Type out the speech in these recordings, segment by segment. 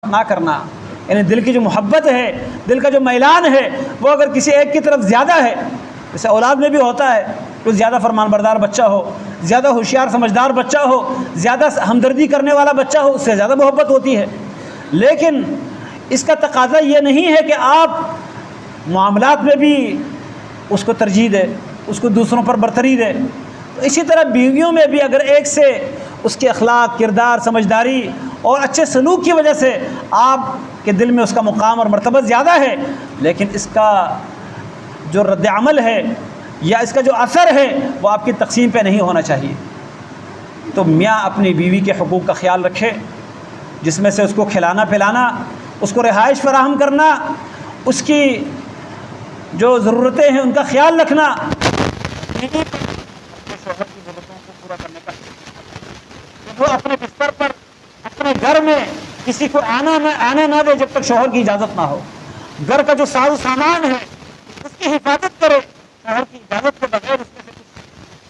نہ کرنا، یعنی دل کی جو محبت ہے، دل کا جو میلان ہے، وہ اگر کسی ایک کی طرف زیادہ ہے، جیسے اولاد میں بھی ہوتا ہے کہ زیادہ فرمان بردار بچہ ہو، زیادہ ہوشیار سمجھدار بچہ ہو، زیادہ ہمدردی کرنے والا بچہ ہو، اس سے زیادہ محبت ہوتی ہے۔ لیکن اس کا تقاضا یہ نہیں ہے کہ آپ معاملات میں بھی اس کو ترجیح دیں، اس کو دوسروں پر برتری دیں۔ تو اسی طرح بیویوں میں بھی اگر ایک سے اس کے اخلاق، کردار، سمجھداری اور اچھے سلوک کی وجہ سے آپ کے دل میں اس کا مقام اور مرتبہ زیادہ ہے، لیکن اس کا جو رد عمل ہے یا اس کا جو اثر ہے وہ آپ کی تقسیم پہ نہیں ہونا چاہیے۔ تو میاں اپنی بیوی کے حقوق کا خیال رکھے، جس میں سے اس کو کھلانا پلانا، اس کو رہائش فراہم کرنا، اس کی جو ضرورتیں ہیں ان کا خیال رکھنا، اپنے شوہر کی ضرورتوں کو پورا کرنے کا، وہ اپنے بستر پر اپنے گھر میں کسی کو آنے نہ دے جب تک شوہر کی اجازت نہ ہو۔ گھر کا جو ساز و سامان ہے اس کی حفاظت کرے، شوہر کی اجازت کے بغیر اس میں سے کچھ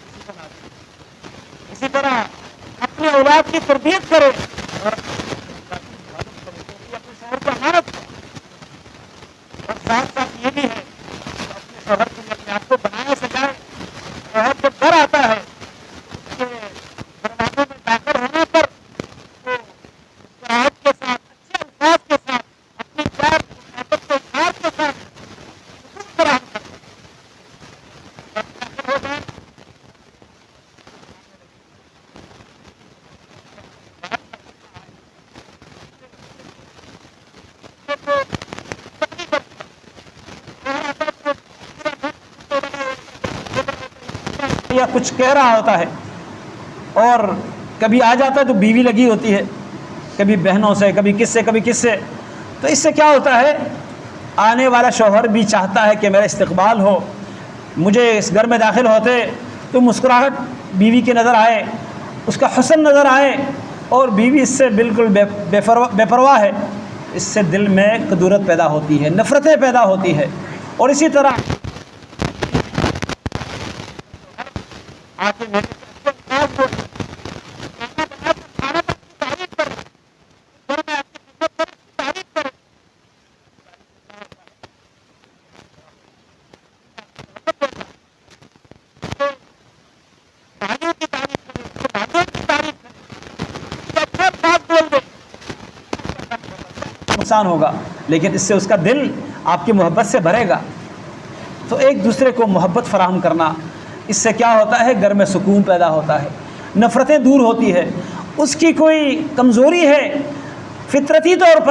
کسی کو نہ دے۔ اسی طرح اپنے اولاد کی تربیت کرے اور اپنے شوہر کو امانت کرے، اور ساتھ ساتھ یہ بھی ہے کہ اپنے شوہر کے لیے اپنے آپ کو بنانا سکھائے۔ شوہر جب گھر آتا ہے اس کے دروازے میں داخل ہونے پر تو مسکراہٹ کے ساتھ، اچھے الفاظ کے ساتھ، اپنی پیار محبت کے اظہار کے ساتھ سکون فراہم کرے۔ جب داخل ہو جائے یا کچھ کہہ رہا ہوتا ہے اور کبھی آ جاتا ہے تو بیوی لگی ہوتی ہے، کبھی بہنوں سے، کبھی کس سے، کبھی کس سے، تو اس سے کیا ہوتا ہے، آنے والا شوہر بھی چاہتا ہے کہ میرا استقبال ہو، مجھے اس گھر میں داخل ہوتے تو مسکراہٹ بیوی کی نظر آئے، اس کا حسن نظر آئے، اور بیوی اس سے بالکل بے پرواہ ہے، اس سے دل میں کدورت پیدا ہوتی ہے، نفرتیں پیدا ہوتی ہے۔ اور اسی طرح نقصان ہوگا، لیکن اس سے اس کا دل آپ کی محبت سے بھرے گا۔ تو ایک دوسرے کو محبت فراہم کرنا، اس سے کیا ہوتا ہے، گھر میں سکون پیدا ہوتا ہے، نفرتیں دور ہوتی ہے۔ اس کی کوئی کمزوری ہے فطرتی طور پر